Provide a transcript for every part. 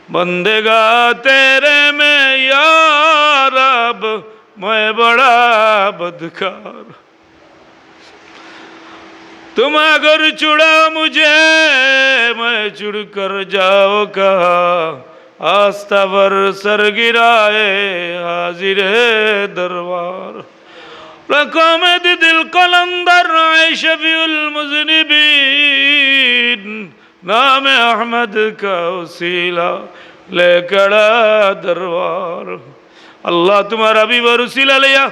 बंदेगा तेरे में या रब मैं बड़ा बदकार। तुम अगर छुड़ा मुझे मैं छुड़ कर जाओ कहा, आस्था पर सर गिराए हाजिर दरबार। रखो में दिल कलंदर शफीउल मुज़निबीन, नाम अहमद का वसीला लेकर दरबार। अल्लाह तुम्हारा भी वसीला लिया।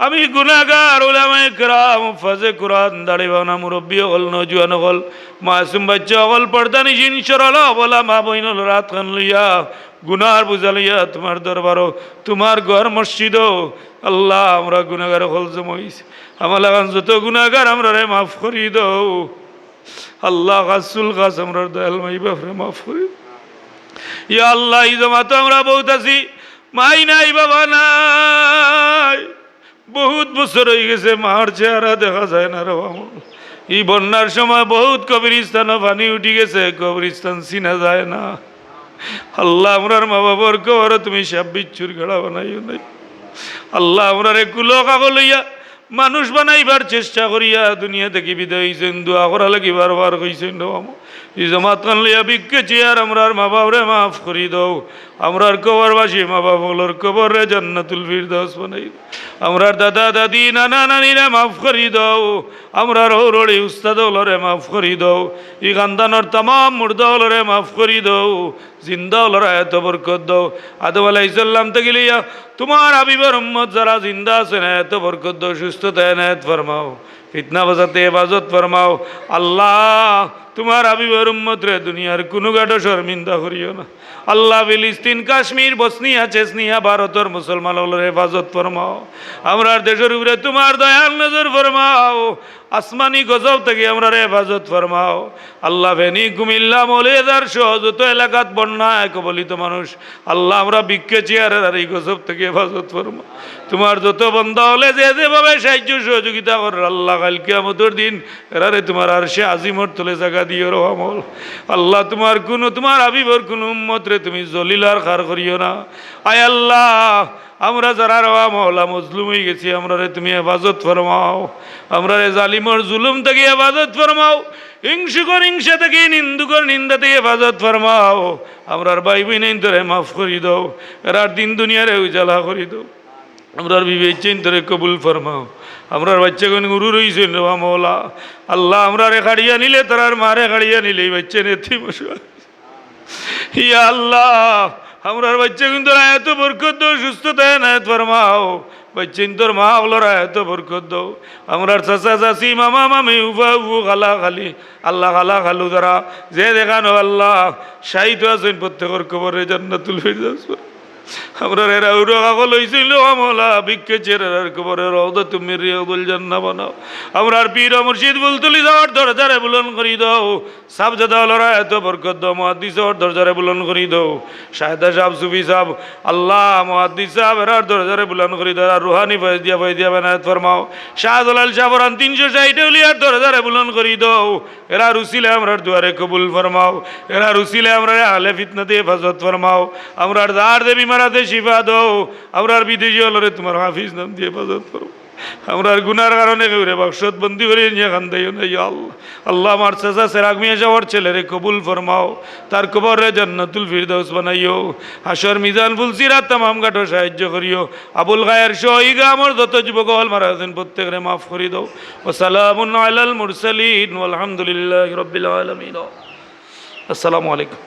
আমি গুনাহগার উলামায়ে কেরাম মুফাজ্জে কুরআন দাড়িওয়ালা মুরব্বি হল নওজোয়ান হল মাসুম বাচ্চা হল পর্দানিশিন সরলা বলা মা বইনল রাত খান লইয়া গুনার বুঝা লইয়া তোমার দরবারও তোমার ঘর মসজিদও আল্লাহ আমরা গুনাহগার হল জমাইস আমার লাগান যত গুনাহগার আমরা রে মাফ করি দাও আল্লাহ রাসূল খাস আমরা দয়াল মাই বাপরে মাফ করি ইয়া আল্লাহ এই জমা তো আমরা বহুত আছি মাই নাই বাবা নাই বহুত বছর হয়ে গেছে মার চেহারা দেখা যায় না রে এই বন্যার সময় বহুত কবরস্থানও পানি উঠে গেছে কবরস্থান চিনা যায় না আল্লাহ আমরার মা বাবার কবর তুমি সব বিচ্ছুর গড়া বানাইও নাই আল্লাহ আমরার কুলো কাগজ লইয়া মানুষ বানাইবার চেষ্টা করিয়া দুনিয়া থেকে বিদায় হইছেন দোয়া করা লাগি বারবার কইছেন এই জমাত খান লইয়া বিক্ষেছি আর আমরার মা বাবরে মাফ করি দাও আমরার কবরবাসী মা বাবগুলোর কবরে জান্নাতুল ফিরদাউস বানাই আমরার দাদা দাদি নানা নানিরে মাফ করি দাও আমরার হৌরড়ি উস্তাদলরে মাফ করি দাও এই খানদানোর তামাম মুর্দাওলরে মাফ করি দাও জিন্দাওলরা এত বরকত দাও আদম আলাইহিস সালাম থেকে লিয়া তোমার হাবিবের উম্মত যারা জিন্দা আছেন এত বরকত দাও সুস্থতা এনায়েত ফরমাও ফিতনা বাজাতে হেফাজত ফরমাও আল্লাহ তোমার হাবিবের উম্মত রে দুনিয়ার কোনো গাঢ় শর্মিন্দা করিও না আল্লাহ ফিলিস্তিন কাশ্মীর বসনিয়া চেসনিয়া ভারতের মুসলমানদের হেফাজত ফরমাও আমরার দেশের উপরে তোমার দয়াল নজর ফরমাও আসমানি গজব থেকে আমরা হেফাজত ফরমাও আল্লাহ ফেনী কুমিল্লা মৌলভীবাজার সহ যত এলাকাত বন্যায় কবলিত মানুষ আল্লাহ আমরা বিক্ষে চেয়ারের আর এই গজব থেকে হেফাজত ফরমাও তোমার যত বন্ধা হলে যে যেভাবে সাহায্য সহযোগিতা করার আল্লাহ কাল কিয়ামতের দিন এরারে তোমার আরশে আজিমর তলে জায়গা দিও রহমল আল্লাহ তোমার কোনো তোমার হাবিবর কোনো উম্মত রে তুমি জলিলার খার করিও না আয় আল্লাহ আমরা যারা রওয়া মওলা মজলুম হয়ে গেছি আমরা রে তুমি হেফাজত ফরমাও আমরা রে জালিমর জুলুম থেকে হেফাজত ফরমাও হিংসুকর হিংসা থেকে নিন্দুকর নিন্দা থেকে হেফাজত ফরমাও আমরার ভাই বোন তোরে মাফ করি দাও এরার দিন দুনিয়ারে উজালা করি দাও আমরার বিবেচন তোরে কবুল ফরমাও আমরার বাচ্চাগণ গুরু রইছেন রওয়া মওলা আল্লাহ আমরা রে খাড়িয়া নিলে তারার মারে খাড়িয়া নিলে বাচ্চা নেতি বসা ইয়া আল্লাহ আমরার বাচ্চা কিন্তু এত বরকত দাও সুস্থতা এনায়েত ফরমাও বাচ্চা তোর মা বলার এত বরকত দাও আমরার চাচা চাচি মামা মামি উফা উফু খালা খালি আল্লাহ খালা খালু যারা যে দেখানো আল্লাহ শাহিদ আছেন প্রত্যেকের কবরে জান্নাতুল ফিরদাউস আমরা এরা উড়ো কাগল হয়েছিল আমলা বিক্ষে চেরার কবরে রওদা তুমি রিয়াদুল জান্নাহ বানাও আমরার পীর মুর্শিদ বুলতুলি যাওয়ার দরজারে বুলন করি দাও সাবজাদা লরা এত বরকত দাও মুহাদ্দিস যাওয়ার দরজারে বুলন করি দাও শাহেদা সাহেব সুফি সাহেব আল্লাহ মুহাদ্দিস সাহেব এরার দরজারে বুলন করি দাও রুহানি ফয়দিয়া বানায়াত ফরমাও শাহদুলাল শাহরান 360 উলিয়ার দরজারে বুলন করি দাও এরা রুসিলে আমরার দুয়ারে কবুল ফরমাও এরা রুসিলে আমরা আহলে ফিতনাতে হেফাজত ফরমাও আমরার দার দেবী মারাতে শিফা দাও আমরার বিদেশি হলরে তোমার হাফিজ নাম দিয়ে হেফাজত করো আমরার গুনার কারণে কেউরে বাক্সত বন্দি করে নিয়ে খান দিও না ইয়া আল্লাহ আল্লাহ আমার চাচা সেরাগ মিয়া যাওয়ার ছেলেরে কবুল ফরমাও তার কবরে জান্নাতুল ফিরদাউস বানাইও হাসর মিজান ফুলসিরাত তামাম গাটো সাহায্য করিও আবুল গায়ের শহীদা আমার যত যুবক হল মারা আছেন প্রত্যেকরে মাফ করে দাও ওয়া সালামুন আলাল মুরসালিন ওয়াল হামদুলিল্লাহি রাব্বিল আলামিন আসসালামু আলাইকুম।